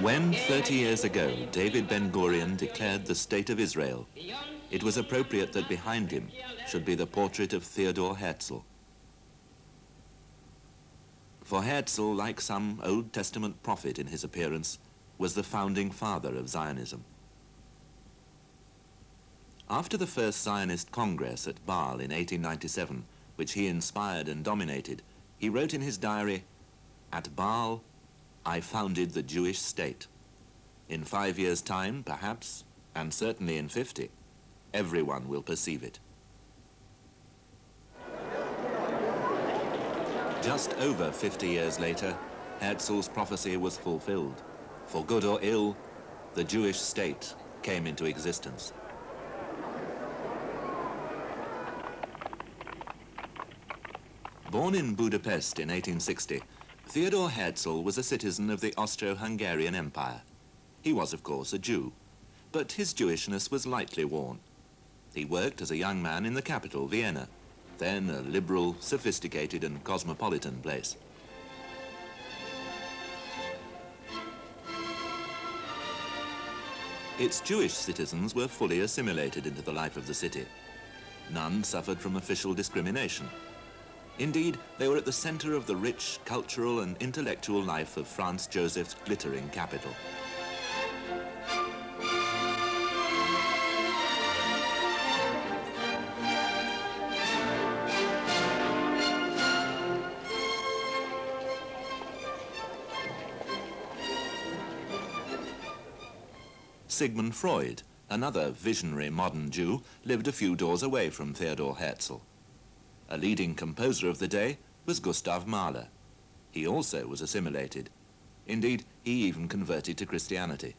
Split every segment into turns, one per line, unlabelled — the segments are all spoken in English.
When 30 years ago David Ben-Gurion declared the State of Israel, it was appropriate that behind him should be the portrait of Theodor Herzl. For Herzl, like some Old Testament prophet in his appearance, was the founding father of Zionism. After the first Zionist Congress at Bâle in 1897, which he inspired and dominated, he wrote in his diary, "At Bâle, I founded the Jewish state. In 5 years' time, perhaps, and certainly in 50, everyone will perceive it." Just over 50 years later, Herzl's prophecy was fulfilled. For good or ill, the Jewish state came into existence. Born in Budapest in 1860, Theodor Herzl was a citizen of the Austro-Hungarian Empire. He was, of course, a Jew, but his Jewishness was lightly worn. He worked as a young man in the capital, Vienna, then a liberal, sophisticated and cosmopolitan place. Its Jewish citizens were fully assimilated into the life of the city. None suffered from official discrimination. Indeed, they were at the center of the rich cultural and intellectual life of Franz Joseph's glittering capital. Sigmund Freud, another visionary modern Jew, lived a few doors away from Theodor Herzl. A leading composer of the day was Gustav Mahler. He also was assimilated. Indeed, he even converted to Christianity.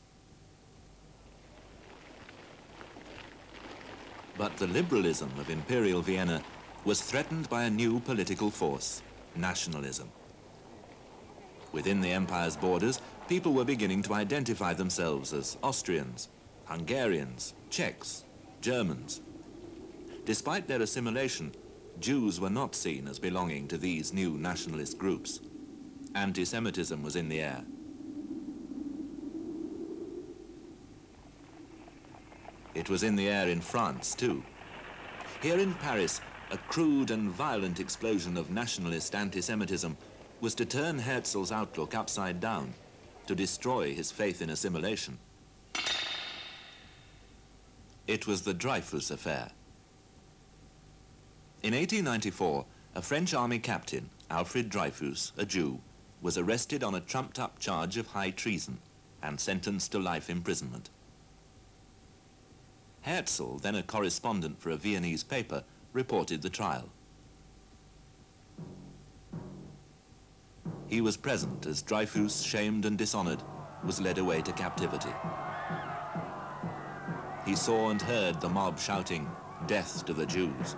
But the liberalism of Imperial Vienna was threatened by a new political force, nationalism. Within the empire's borders, people were beginning to identify themselves as Austrians, Hungarians, Czechs, Germans. Despite their assimilation, Jews were not seen as belonging to these new nationalist groups. Anti-Semitism was in the air. It was in the air in France, too. Here in Paris, a crude and violent explosion of nationalist anti-Semitism was to turn Herzl's outlook upside down, to destroy his faith in assimilation. It was the Dreyfus affair. In 1894, a French army captain, Alfred Dreyfus, a Jew, was arrested on a trumped-up charge of high treason and sentenced to life imprisonment. Herzl, then a correspondent for a Viennese paper, reported the trial. He was present as Dreyfus, shamed and dishonored, was led away to captivity. He saw and heard the mob shouting, "Death to the Jews."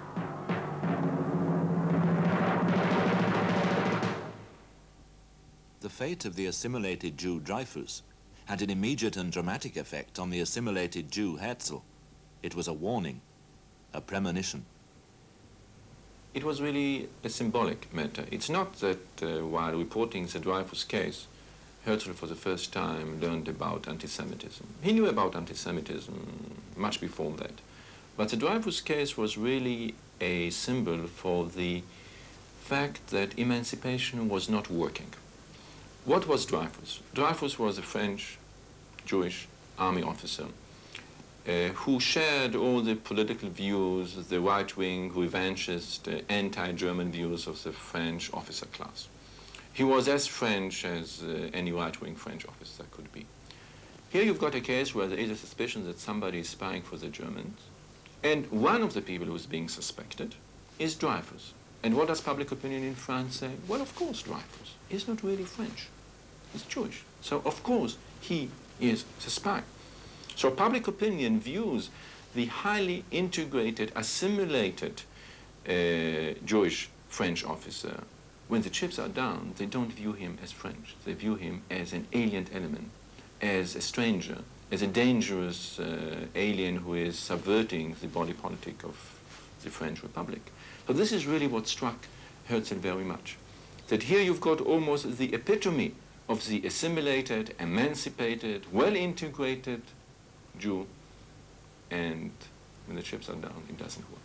The fate of the assimilated Jew Dreyfus had an immediate and dramatic effect on the assimilated Jew Herzl. It was a warning, a premonition.
It was really a symbolic matter. It's not that while reporting the Dreyfus case, Herzl for the first time learned about anti-Semitism. He knew about anti-Semitism much before that. But the Dreyfus case was really a symbol for the fact that emancipation was not working. What was Dreyfus? Dreyfus was a French Jewish army officer who shared all the political views, the right-wing, revanchist, anti-German views of the French officer class. He was as French as any right-wing French officer could be. Here you've got a case where there is a suspicion that somebody is spying for the Germans, and one of the people who is being suspected is Dreyfus. And what does public opinion in France say? Well, of course, Dreyfus is not really French. He's Jewish. So, of course, he is the spy. So public opinion views the highly integrated, assimilated Jewish French officer. When the chips are down, they don't view him as French. They view him as an alien element, as a stranger, as a dangerous alien who is subverting the body politic of the French Republic. So this is really what struck Herzl very much. That here you've got almost the epitome of the assimilated, emancipated, well-integrated Jew, and when the chips are down, it doesn't work.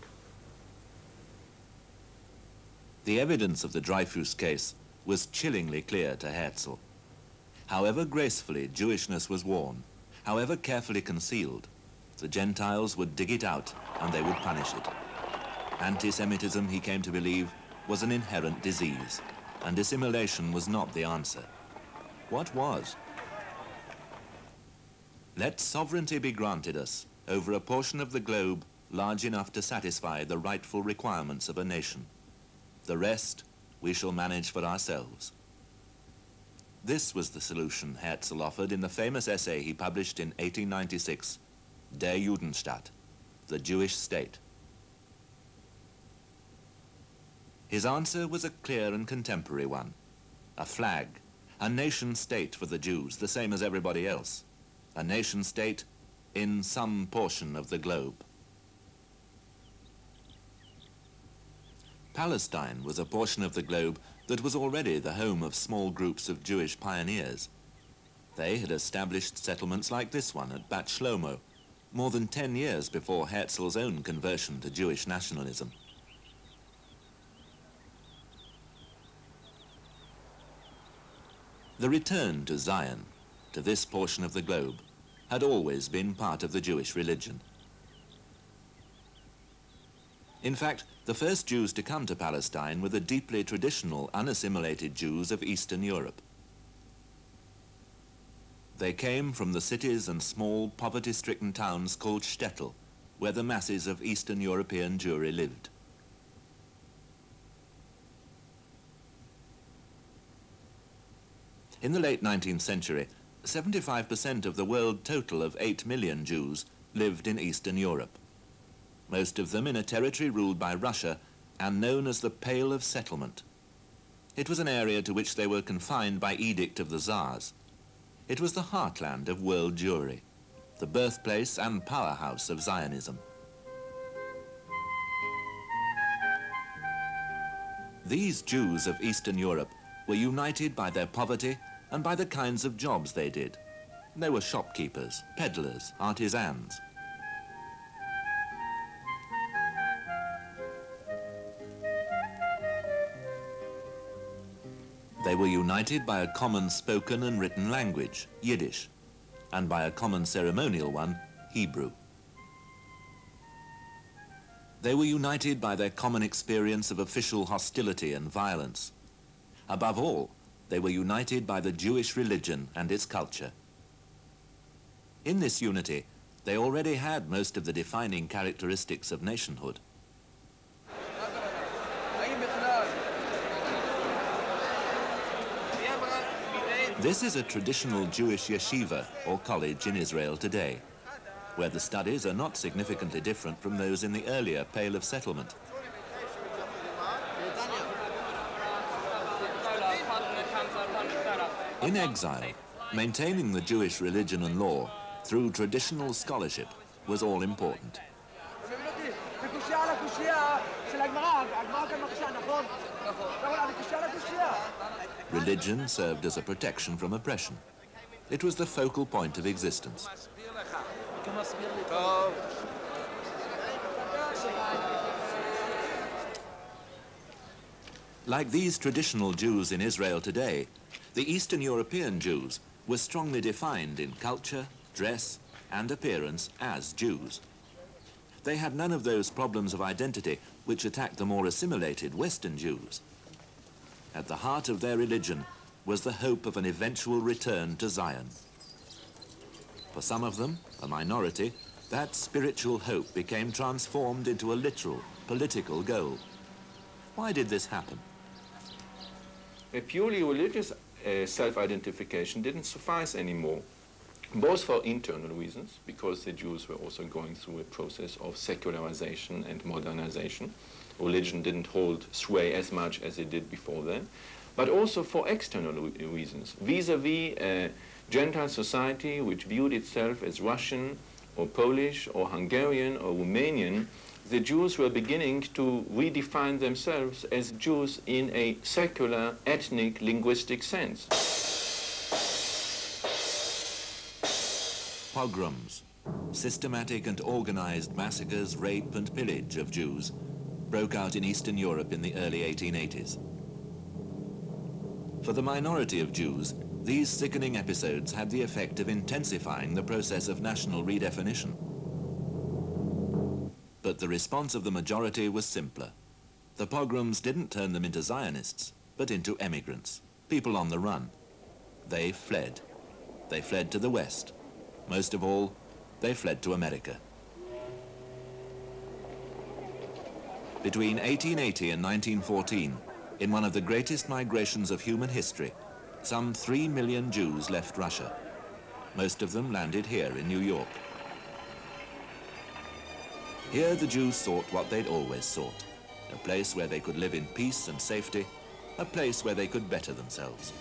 The evidence of the Dreyfus case was chillingly clear to Herzl. However gracefully Jewishness was worn, however carefully concealed, the Gentiles would dig it out and they would punish it. Anti-Semitism, he came to believe, was an inherent disease, and assimilation was not the answer. What was? Let sovereignty be granted us over a portion of the globe large enough to satisfy the rightful requirements of a nation. The rest we shall manage for ourselves. This was the solution Herzl offered in the famous essay he published in 1896, Der Judenstaat, the Jewish state. His answer was a clear and contemporary one. A flag, a nation-state for the Jews, the same as everybody else. A nation-state in some portion of the globe. Palestine was a portion of the globe that was already the home of small groups of Jewish pioneers. They had established settlements like this one at Bat Shlomo, more than 10 years before Herzl's own conversion to Jewish nationalism. The return to Zion, to this portion of the globe, had always been part of the Jewish religion. In fact, the first Jews to come to Palestine were the deeply traditional, unassimilated Jews of Eastern Europe. They came from the cities and small, poverty-stricken towns called shtetl, where the masses of Eastern European Jewry lived. In the late 19th century, 75% of the world total of 8 million Jews lived in Eastern Europe, most of them in a territory ruled by Russia and known as the Pale of Settlement. It was an area to which they were confined by edict of the Tsars. It was the heartland of world Jewry, the birthplace and powerhouse of Zionism. These Jews of Eastern Europe were united by their poverty and by the kinds of jobs they did. They were shopkeepers, peddlers, artisans. They were united by a common spoken and written language, Yiddish, and by a common ceremonial one, Hebrew. They were united by their common experience of official hostility and violence. Above all, they were united by the Jewish religion and its culture. In this unity, they already had most of the defining characteristics of nationhood. This is a traditional Jewish yeshiva or college in Israel today, where the studies are not significantly different from those in the earlier Pale of Settlement. In exile, maintaining the Jewish religion and law through traditional scholarship was all important. Religion served as a protection from oppression. It was the focal point of existence. Like these traditional Jews in Israel today, the Eastern European Jews were strongly defined in culture, dress, and appearance as Jews. They had none of those problems of identity which attacked the more assimilated Western Jews. At the heart of their religion was the hope of an eventual return to Zion. For some of them, a minority, that spiritual hope became transformed into a literal, political goal. Why did this happen?
A purely religious self-identification didn't suffice anymore, both for internal reasons, because the Jews were also going through a process of secularization and modernization. Religion didn't hold sway as much as it did before then, but also for external reasons, vis-a-vis a Gentile society which viewed itself as Russian or Polish or Hungarian or Romanian. The Jews were beginning to redefine themselves as Jews in a secular, ethnic, linguistic sense.
Pogroms, systematic and organized massacres, rape and pillage of Jews, broke out in Eastern Europe in the early 1880s. For the minority of Jews, these sickening episodes had the effect of intensifying the process of national redefinition. But the response of the majority was simpler. The pogroms didn't turn them into Zionists, but into emigrants, people on the run. They fled. They fled to the West. Most of all, they fled to America. Between 1880 and 1914, in one of the greatest migrations of human history, some 3 million Jews left Russia. Most of them landed here in New York. Here the Jews sought what they'd always sought, a place where they could live in peace and safety, a place where they could better themselves.